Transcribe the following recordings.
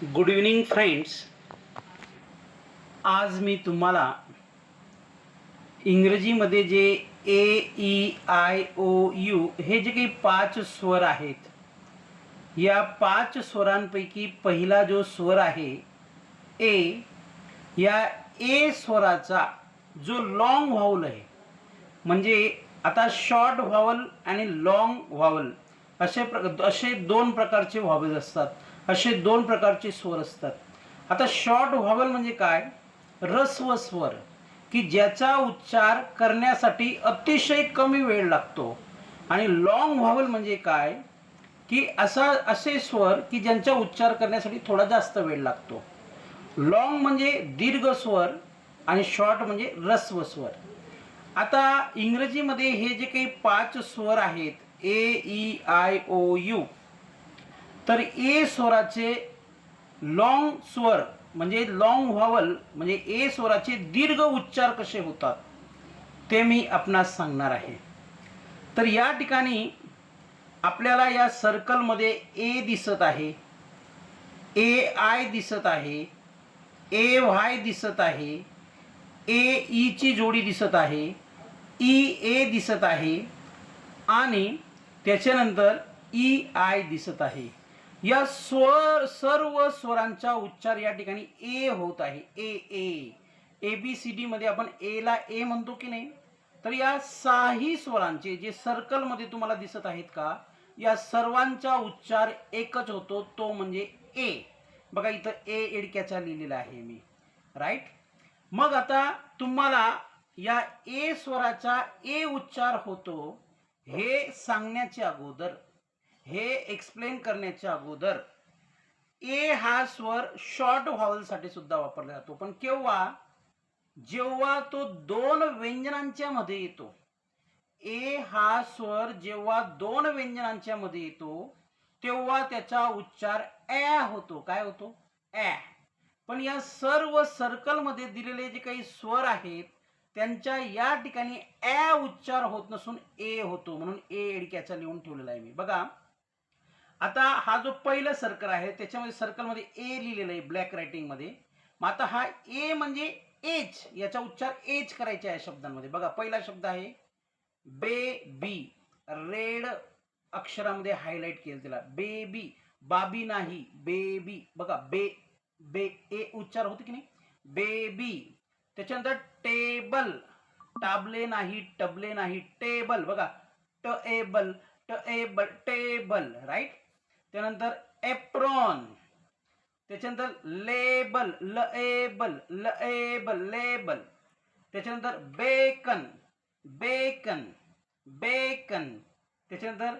Good evening friends. आज मी तुम्हाला इंग्रजीमध्ये जे A, E, I, O, U हे जे काही 5 स्वर आहेत, या 5 स्वरांपैकी पहिला जो स्वर आहे ए, या ए स्वराचा जो लॉंग व्हावल आहे, म्हणजे आता शॉर्ट व्हावल आणि लॉंग व्हावल असे दोन प्रकारचे व्हावल्स असतात, असे दोन प्रकारचे स्वर असतात. आता शॉर्ट व्हावल म्हणजे काय? ऱ्हस्व स्वर, की ज्याचा उच्चार करण्यासाठी अतिशय कमी वेळ लागतो. आणि लॉंग व्हावल म्हणजे काय? की असे स्वर की ज्यांचा उच्चार करण्यासाठी थोडा जास्त वेळ लागतो. लॉंग म्हणजे दीर्घ स्वर आणि शॉर्ट म्हणजे ऱ्हस्व स्वर. आता इंग्रजीमध्ये हे जे काही 5 स्वर आहेत A, E, I, O, U, तर ए स्वराचे लॉंग स्वर म्हणजे लॉंग व्हावल म्हणजे ए स्वराचे दीर्घ उच्चार कसे होतात ते मी आपणास सांगणार आहे. तर या ठिकाणी आपल्याला या सर्कलमध्ये ए दिसत आहे, AI दिसत आहे, AY दिसत आहे, AE ची जोडी दिसत आहे, EA दिसत आहे आणि त्याच्यानंतर EI दिसत आहे. या सर्व स्वरांचा उच्चार या ठिकाणी ए होत आहे. ABCD मध्ये आपण ए ला ए म्हणतो की नाही, तर या सहाही स्वरांचे जे सर्कलमध्ये तुम्हाला दिसत आहेत का, या सर्वांचा उच्चार एकच होतो, तो म्हणजे ए. बघा इथं ए इडक्याचा लिहिलेला आहे मी, राईट. मग आता तुम्हाला या ए स्वराचा ए उच्चार होतो हे सांगण्याच्या अगोदर, हे एक्सप्लेन करण्याच्या अगोदर, ए हा स्वर शॉर्ट व्हावलसाठी सुद्धा वापरला जातो. पण केव्हा? जेव्हा तो दोन व्यंजनांच्या मध्ये येतो. ए हा स्वर जेव्हा दोन व्यंजनांच्या मध्ये येतो तेव्हा त्याचा उच्चार ॲ होतो. काय होतो? ॲ. पण या सर्व सर्कलमध्ये दिलेले जे काही स्वर आहेत त्यांच्या या ठिकाणी ॲ उच्चार होत नसून ए होतो, म्हणून ए इडक्याचा लिहून ठेवलेला आहे मी. बघा आता हा जो पहिला सर्कल आहे त्याच्यामध्ये सर्कलमध्ये ए लिहिलेलं आहे ब्लॅक रायटिंग मध्ये. मग आता हा ए म्हणजे एच, याचा उच्चार एच करायचा आहे शब्दांमध्ये. बघा पहिला शब्द आहे बेबी, रेड अक्षरामध्ये हायलाइट केलं त्याला, बेबी. बाबी नाही, बेबी. बघा बे बे ए उच्चार होतो की नाही, बेबी. त्याच्यानंतर टेबल, टाबले नाही, टबले नाही, टेबल. बघा टेबल, टेबल, टेबल, राईट. त्यानंतर एप्रॉन, त्याच्यानंतर लेबल, लेबल, लेबल, लेबल. त्याच्यानंतर बेकन, बेकन, बेकन. त्याच्यानंतर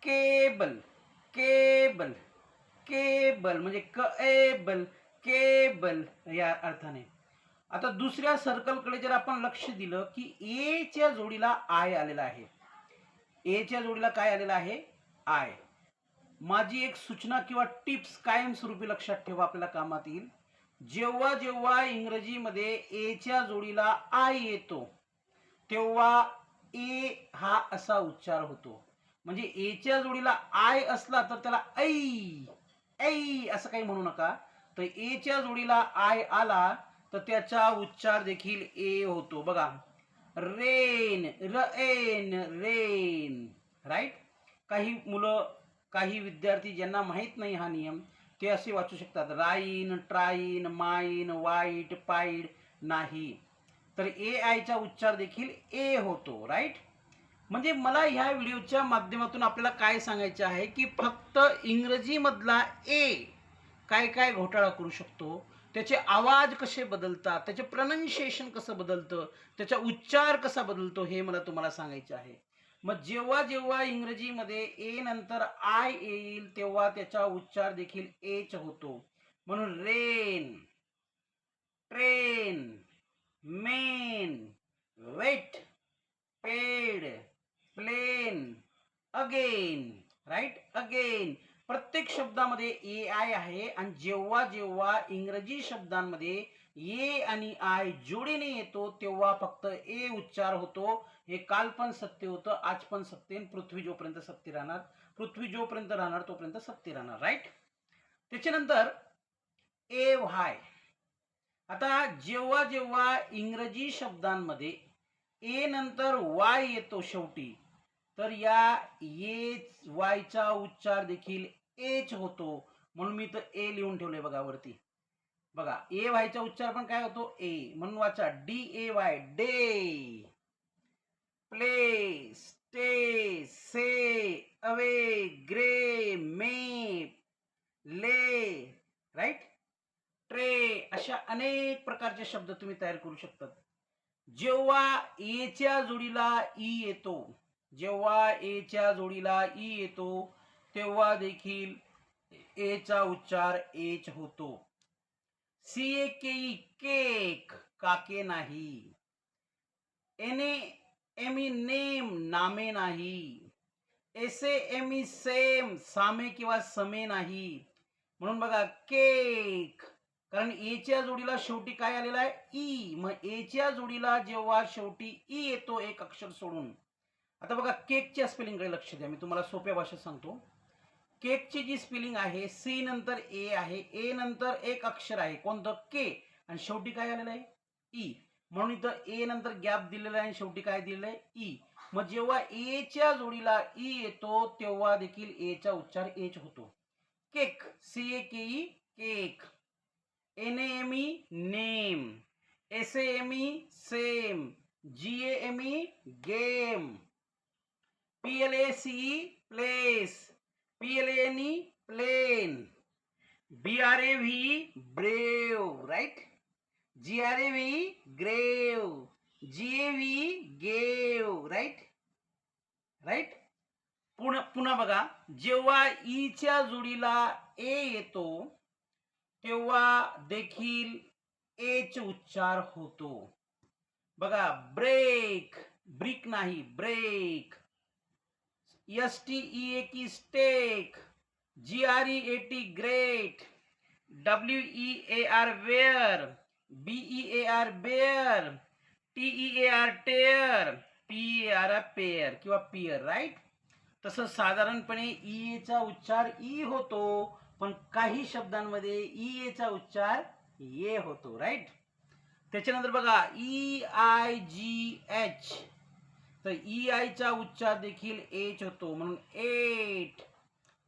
केबल, केबल, केबल म्हणजे केबल, केबल या अर्थाने. आता दुसऱ्या सर्कलकडे जर आपण लक्ष दिलं की ए च्या जोडीला आय आलेला आहे. ए च्या जोडीला काय आलेला आहे? आय. माझी एक सूचना किंवा टिप्स कायमस्वरूपी लक्षात ठेवा, आपल्याला कामात येईल. जेव्हा जेव्हा इंग्रजीमध्ये ए च्या जोडीला आय येतो तेव्हा ए हा असा उच्चार होतो. म्हणजे ए च्या जोडीला आय असला तर त्याला ऐ ऐ असं काही म्हणू नका. तर ए च्या जोडीला आय आला तर त्याचा उच्चार देखील ए होतो. बघा रेन, रेन, रेन, राईट. काही मुलं, काही विद्यार्थी ज्यांना माहीत नाही हा नियम, ते असे वाचू शकतात राईन, ट्राईन, माईन, वाईट, पाईड नाही. तर ए आयचा उच्चार देखील ए होतो, राईट. म्हणजे मला ह्या व्हिडिओच्या माध्यमातून आपल्याला काय सांगायचे आहे की फक्त इंग्रजीमधला ए काय काय घोटाळा करू शकतो, त्याचे आवाज कसे बदलतात, त्याचे प्रोनाउन्सिएशन कसं बदलतं, त्याचा उच्चार कसा बदलतो, हे मला तुम्हाला सांगायचे आहे. मग जेव्हा जेव्हा इंग्रजीमध्ये ए नंतर आय येईल तेव्हा त्याचा उच्चार देखील एच होतो. म्हणून rain, train, main, wait, paid, plain, again, right. Again प्रत्येक शब्दामध्ये ए आय आहे. आणि जेव्हा जेव्हा इंग्रजी शब्दांमध्ये ए आणि आय जोडीने येतो तेव्हा फक्त ए उच्चार होतो. हे काल पण सत्य होतं, आज पण सत्य, पृथ्वी जोपर्यंत सत्य राहणार, पृथ्वी जोपर्यंत राहणार तोपर्यंत सत्य राहणार, राईट. त्याच्यानंतर ए व्हाय. आता जेव्हा जेव्हा इंग्रजी शब्दांमध्ये ए नंतर वाय येतो शेवटी, तर या ए वायचा उच्चार देखील एच होतो. म्हणून मी तर ए लिहून ठेवले बघा वरती. बघा ए व्हायचा उच्चार पण काय होतो ए. म्हणून वाचा D A Y day. Play, stay, say, away, grey, may, lay, right, tray, अशा अनेक प्रकारचे शब्द तुम्ही तयार करू शकतात. जेव्हा एच्या जोडीला ई येतो, जेव्हा एच्या जोडीला ई येतो, तेव्हा देखील एचा उच्चार एच होतो. C A K E cake, काके नाही. एने एमी नेम, नामे नाही. एसे एमी सेम, सामे किंवा समे नाही. म्हणून बघा केक, कारण एच्या जोडीला शेवटी काय आलेला आहे ई. मग एच्या जोडीला जेव्हा शेवटी ई येतो एक अक्षर सोडून. आता बघा केकच्या स्पेलिंगकडे लक्ष द्या. मी तुम्हाला सोप्या भाषेत सांगतो. केकची जी स्पेलिंग आहे सी नंतर ए आहे, ए नंतर एक अक्षर आहे कोणतं के, आणि शेवटी काय आलेलं आहे ई. म्हणून इथं ए नंतर गॅप दिलेला आहे आणि शेवटी काय दिलेलं आहे ई. मग जेव्हा एच्या जोडीला ई येतो तेव्हा देखील एचा उच्चार एच होतो. Cake, C A K E cake. N A M E name. S A M E same. G A M E game. P L A C E place. P L N E plane. B R A V brave, right. G R A V grave. G A V gave, right, right. पुन्हा बघा जेव्हा ईच्या जोडीला ए येतो तेव्हा देखील H उच्चार होतो. बघा ब्रेक, ब्रिक नाही break. S T E A की steak. G R E A T great. W E A R wear. B E A R bear. T E A R tear. P A R pair किंवा pier, right. तसं साधारणपणे E चा उच्चार E होतो, पण काही शब्दांमध्ये ई चा उच्चार ये होतो, राईट. त्याच्यानंतर बघा ई आय जी एच, तर ई आय चा उच्चार देखील एच होतो. म्हणून eight,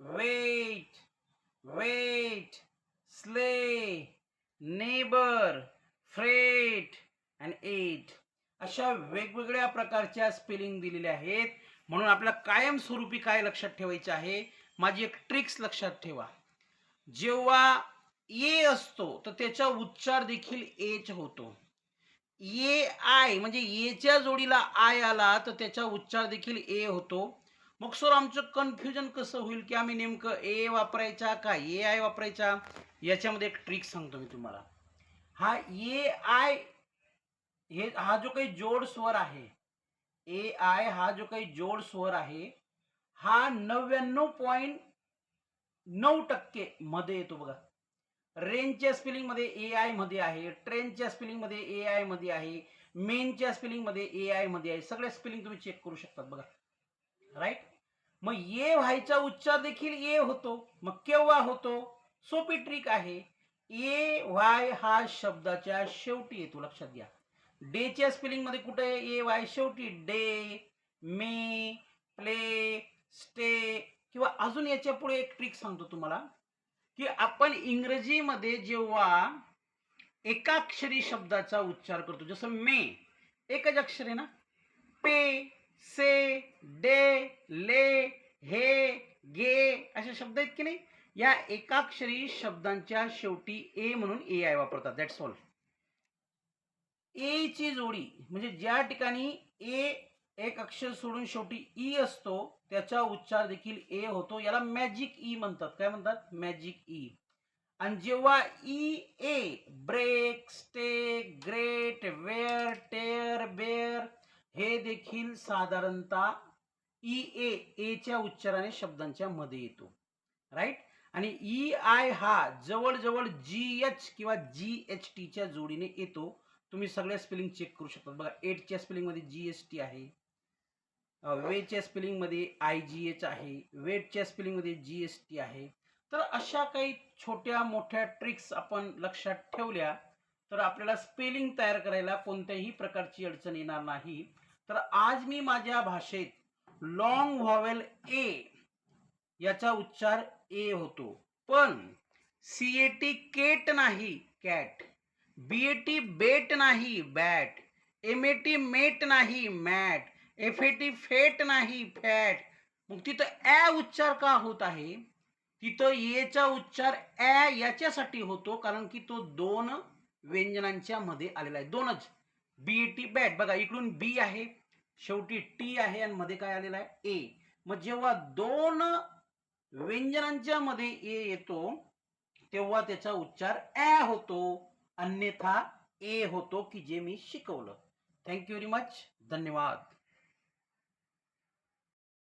weight, weight, sleigh, neighbour, freight and eight, अशा वेगवेगळ्या प्रकारच्या स्पेलिंग दिलेल्या आहेत. म्हणून आपल्याला कायमस्वरूपी काय लक्षात ठेवायचे आहे, माझी एक ट्रिक्स लक्षात ठेवा. जेव्हा ए असतो तर त्याचा उच्चार देखील एच होतो. ए आय म्हणजे एच्या जोडीला आय आला तर त्याचा उच्चार देखील ए होतो. मग सर आमचं कन्फ्युजन कसं होईल की आम्ही नेमकं ए वापरायचा का ए आय वापरायचा. याच्यामध्ये एक ट्रिक सांगतो मी तुम्हाला. हा ए आय हा जो काही जोड स्वर आहे, ए आय हा जो काही जोड स्वर आहे हा 99.9% मध्ये येतो. बघा रेंजच्या स्पेलिंग मध्ये ए आय मध्ये आहे, ट्रेनच्या स्पेलिंग मध्ये ए आय मध्ये आहे, मेनच्या स्पेलिंग मध्ये ए आय मध्ये आहे. सगळे स्पेलिंग तुम्ही चेक करू शकतात बघा, राईट. मग ए व्हायचा उच्चार देखील ए होतो. मग केव्हा होतो, सोपी ट्रिक आहे. ए व्हाय हा शब्दाच्या शेवटी येतो, लक्षात घ्या. डेच्या स्पेलिंग मध्ये कुठे आहे ए वाय शेवटी. डे, मे, प्ले, स्टे. किंवा अजून याच्या पुढे एक ट्रिक सांगतो तुम्हाला की आपण इंग्रजीमध्ये जेव्हा एकाक्षरी शब्दाचा उच्चार करतो, जसं मे एकच अक्षर आहे ना. पे, से, डे, ले, हे, गे असे शब्द आहेत की नाही. या एकाक्षरी शब्दांच्या शेवटी ए म्हणून ए आय वापरतात. That's all. ए ची जोडी म्हणजे ज्या ठिकाणी ए एक अक्षर सोडून शेवटी ई असतो त्याचा उच्चार देखील ए होतो. याला मॅजिक ई म्हणतात. काय म्हणतात, मॅजिक ई. आणि जेव्हा E A break, stay, great, wear, tear, bear हे देखील साधारणतः ई एच्या उच्चाराने शब्दांच्या मध्ये येतो, राईट. आणि ई आय हा जवळजवळ जी एच किंवा जी एच टीच्या जोडीने येतो. तुम्ही सगळ्या स्पेलिंग चेक करू शकता. बघा एटच्या स्पेलिंग मध्ये जी एस टी आहे, वेच्या स्पेलिंग मध्ये आय जी एच आहे, वेटच्या स्पेलिंग मध्ये जी एस टी आहे. तर अशा काही छोट्या मोठ्या ट्रिक्स आपण लक्षात ठेवल्या तर आपल्याला स्पेलिंग तयार करायला कोणत्याही प्रकारची अडचण येणार नाही. तर आज मी माझ्या भाषेत लॉंग व्हॉवेल ए याचा उच्चार ए होतो, पण सीएटी केट नाही कॅट, बीएटी बेट नाही बॅट, एमएटी मेट नाही मॅट, एफएटी फेट नाही फॅट. मग तिथं ॲ उच्चार का होत आहे? तिथं येचा उच्चार ॲ याच्यासाठी होतो कारण की तो दोन व्यंजनांच्या मध्ये आलेला आहे, दोनच. बीएटी बॅट बघा, इकडून बी आहे, शेवटी टी आहे आणि मध्ये काय आलेला आहे ए. मग जेव्हा दोन व्यंजनांच्या मध्ये ए येतो तेव्हा त्याचा उच्चार ॲ होतो, अन्यथा ए होतो, की जे मी शिकवलं. Thank you very much. धन्यवाद.